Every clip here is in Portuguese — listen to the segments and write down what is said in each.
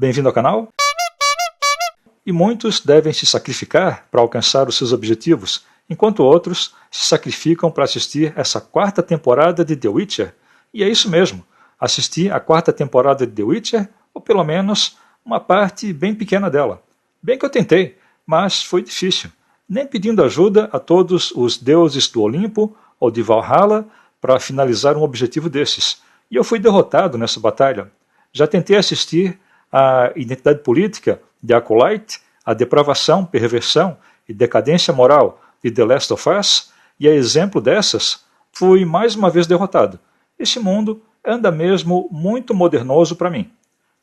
Bem-vindo ao canal. E muitos devem se sacrificar para alcançar os seus objetivos, enquanto outros se sacrificam para assistir essa quarta temporada de The Witcher. E é isso mesmo, assisti a quarta temporada de The Witcher, ou pelo menos uma parte bem pequena dela. Bem que eu tentei, mas foi difícil, nem pedindo ajuda a todos os deuses do Olimpo ou de Valhalla para finalizar um objetivo desses. E eu fui derrotado nessa batalha. Já tentei assistir a Identidade Política de Acolyte, a depravação, perversão e decadência moral de The Last of Us, e a exemplo dessas, fui mais uma vez derrotado. Esse mundo anda mesmo muito modernoso para mim.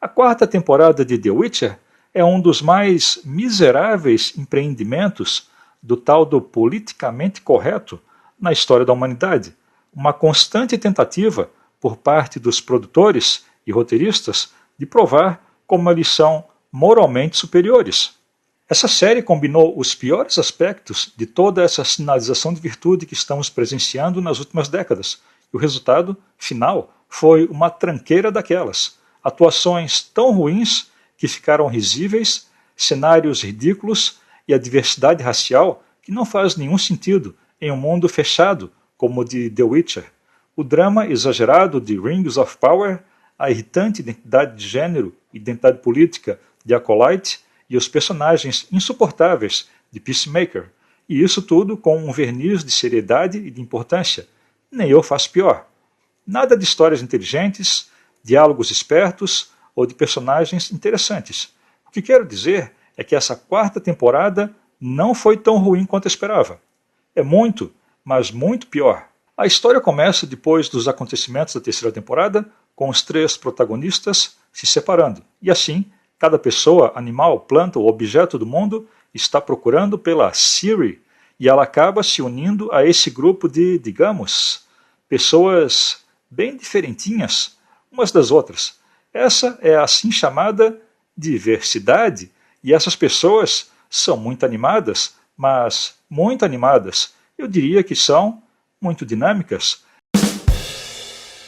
A quarta temporada de The Witcher é um dos mais miseráveis empreendimentos do tal do politicamente correto na história da humanidade. Uma constante tentativa por parte dos produtores e roteiristas de provar como eles são moralmente superiores. Essa série combinou os piores aspectos de toda essa sinalização de virtude que estamos presenciando nas últimas décadas, e o resultado final foi uma tranqueira daquelas. Atuações tão ruins que ficaram risíveis, cenários ridículos e a diversidade racial que não faz nenhum sentido em um mundo fechado como o de The Witcher. O drama exagerado de Rings of Power, a irritante identidade de gênero e identidade política de Acolyte e os personagens insuportáveis de Peacemaker. E isso tudo com um verniz de seriedade e de importância. Nem eu faço pior. Nada de histórias inteligentes, diálogos espertos ou de personagens interessantes. O que quero dizer é que essa quarta temporada não foi tão ruim quanto eu esperava. É muito, mas muito pior. A história começa depois dos acontecimentos da terceira temporada, com os três protagonistas se separando. E assim, cada pessoa, animal, planta ou objeto do mundo está procurando pela Ciri, e ela acaba se unindo a esse grupo de, digamos, pessoas bem diferentinhas umas das outras. Essa é a assim chamada diversidade, e essas pessoas são muito animadas, mas muito animadas. Eu diria que são muito dinâmicas.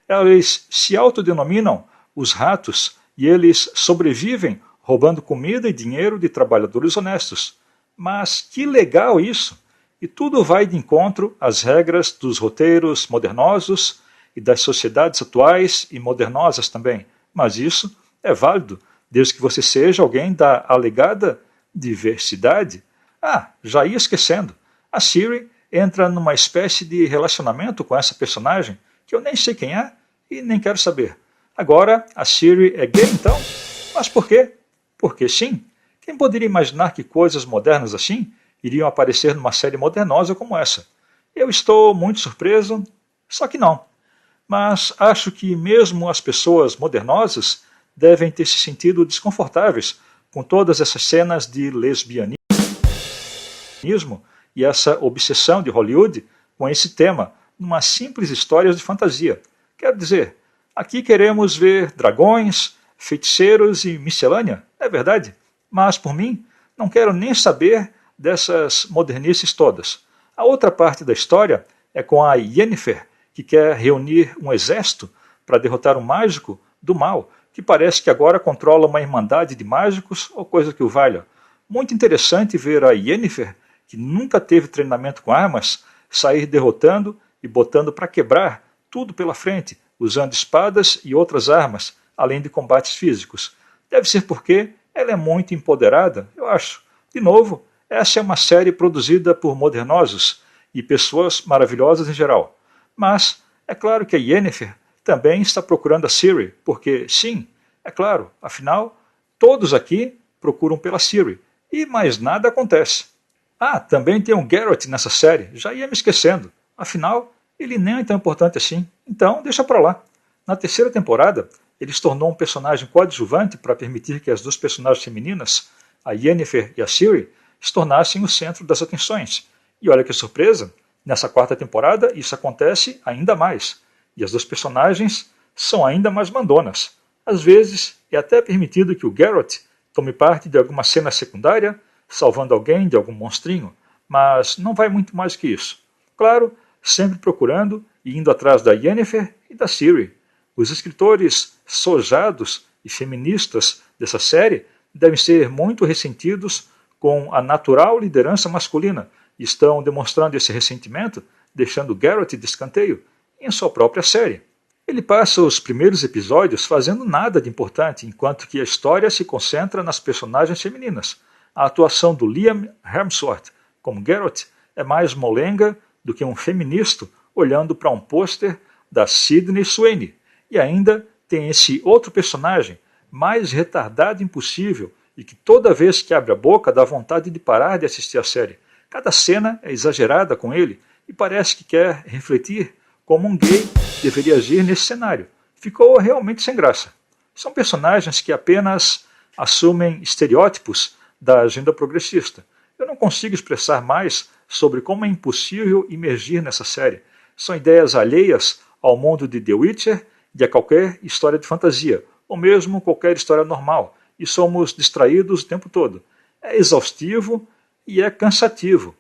Eles se autodenominam os ratos e eles sobrevivem roubando comida e dinheiro de trabalhadores honestos. Mas que legal isso! E tudo vai de encontro às regras dos roteiros modernosos e das sociedades atuais e modernosas também. Mas isso é válido, desde que você seja alguém da alegada diversidade. Já ia esquecendo. A Ciri entra numa espécie de relacionamento com essa personagem, que eu nem sei quem é e nem quero saber. Agora, a Ciri é gay então? Mas por quê? Porque sim. Quem poderia imaginar que coisas modernas assim iriam aparecer numa série modernosa como essa? Eu estou muito surpreso, só que não. Mas acho que mesmo as pessoas modernosas devem ter se sentido desconfortáveis com todas essas cenas de lesbianismo e essa obsessão de Hollywood com esse tema, numa simples história de fantasia. Quero dizer, aqui queremos ver dragões, feiticeiros e miscelânea, é verdade, mas por mim não quero nem saber dessas modernices todas. A outra parte da história é com a Yennefer, que quer reunir um exército para derrotar um mágico do mal, que parece que agora controla uma irmandade de mágicos ou coisa que o valha. Muito interessante ver a Yennefer, que nunca teve treinamento com armas, sair derrotando e botando para quebrar tudo pela frente, usando espadas e outras armas, além de combates físicos. Deve ser porque ela é muito empoderada, eu acho. De novo, essa é uma série produzida por modernosos e pessoas maravilhosas em geral. Mas é claro que a Yennefer também está procurando a Ciri, porque sim, é claro, afinal, todos aqui procuram pela Ciri, e mais nada acontece. Também tem um Geralt nessa série, já ia me esquecendo. Afinal, ele nem é tão importante assim, então deixa pra lá. Na terceira temporada, ele se tornou um personagem coadjuvante para permitir que as duas personagens femininas, a Yennefer e a Ciri, se tornassem o centro das atenções. E olha que surpresa, nessa quarta temporada isso acontece ainda mais. E as duas personagens são ainda mais mandonas. Às vezes é até permitido que o Geralt tome parte de alguma cena secundária, salvando alguém de algum monstrinho, mas não vai muito mais que isso. Claro, sempre procurando e indo atrás da Yennefer e da Ciri. Os escritores sojados e feministas dessa série devem ser muito ressentidos com a natural liderança masculina e estão demonstrando esse ressentimento, deixando Garrett de escanteio em sua própria série. Ele passa os primeiros episódios fazendo nada de importante, enquanto que a história se concentra nas personagens femininas. A atuação do Liam Hemsworth como Garrett é mais molenga do que um feminista olhando para um pôster da Sydney Sweeney. E ainda tem esse outro personagem, mais retardado impossível, e que toda vez que abre a boca dá vontade de parar de assistir a série. Cada cena é exagerada com ele e parece que quer refletir como um gay deveria agir nesse cenário. Ficou realmente sem graça. São personagens que apenas assumem estereótipos da agenda progressista. Eu não consigo expressar mais sobre como é impossível imergir nessa série. São ideias alheias ao mundo de The Witcher e a qualquer história de fantasia, ou mesmo qualquer história normal, e somos distraídos o tempo todo. É exaustivo e é cansativo.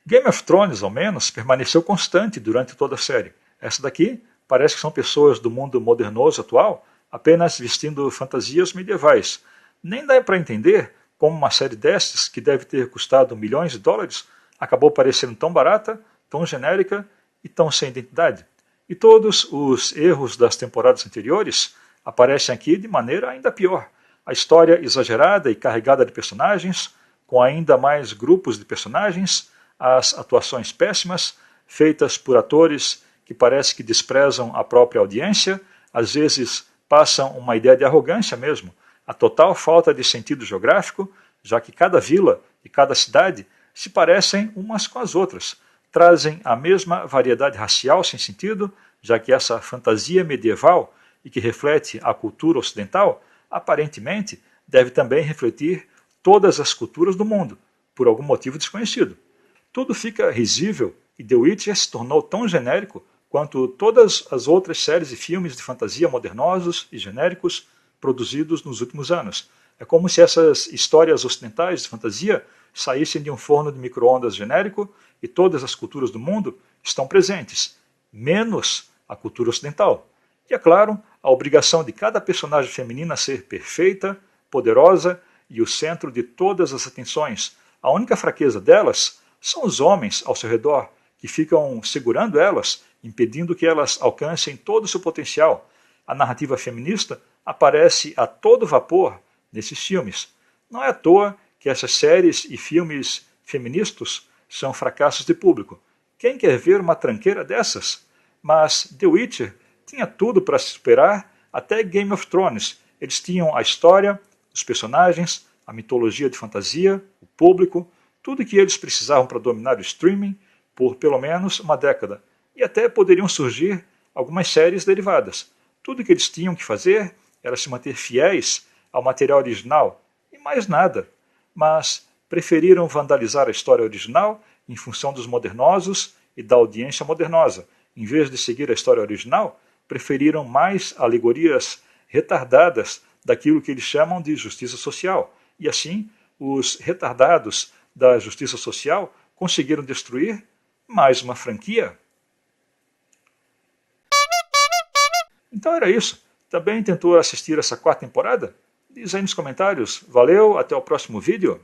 Game of Thrones, ao menos, permaneceu constante durante toda a série. Essa daqui parece que são pessoas do mundo modernoso atual, apenas vestindo fantasias medievais. Nem dá para entender como uma série destas, que deve ter custado milhões de dólares, acabou parecendo tão barata, tão genérica e tão sem identidade. E todos os erros das temporadas anteriores aparecem aqui de maneira ainda pior. A história exagerada e carregada de personagens, com ainda mais grupos de personagens, as atuações péssimas, feitas por atores que parece que desprezam a própria audiência, às vezes passam uma ideia de arrogância mesmo, a total falta de sentido geográfico, já que cada vila e cada cidade se parecem umas com as outras, trazem a mesma variedade racial sem sentido, já que essa fantasia medieval e que reflete a cultura ocidental, aparentemente deve também refletir todas as culturas do mundo, por algum motivo desconhecido. Tudo fica risível e The Witcher se tornou tão genérico quanto todas as outras séries e filmes de fantasia modernosos e genéricos produzidos nos últimos anos. É como se essas histórias ocidentais de fantasia saíssem de um forno de micro-ondas genérico e todas as culturas do mundo estão presentes, menos a cultura ocidental. E, é claro, a obrigação de cada personagem feminina ser perfeita, poderosa e o centro de todas as atenções. A única fraqueza delas são os homens ao seu redor, que ficam segurando elas, impedindo que elas alcancem todo o seu potencial. A narrativa feminista aparece a todo vapor nesses filmes. Não é à toa que essas séries e filmes feministas são fracassos de público. Quem quer ver uma tranqueira dessas? Mas The Witcher tinha tudo para se superar até Game of Thrones. Eles tinham a história, os personagens, a mitologia de fantasia, o público, tudo que eles precisavam para dominar o streaming por pelo menos uma década. E até poderiam surgir algumas séries derivadas. Tudo que eles tinham que fazer era se manter fiéis ao material original e mais nada. Mas preferiram vandalizar a história original em função dos modernosos e da audiência modernosa. Em vez de seguir a história original, preferiram mais alegorias retardadas daquilo que eles chamam de justiça social. E assim, os retardados da justiça social conseguiram destruir mais uma franquia. Então era isso. Também tentou assistir essa 4ª temporada? Diz aí nos comentários. Valeu, até o próximo vídeo.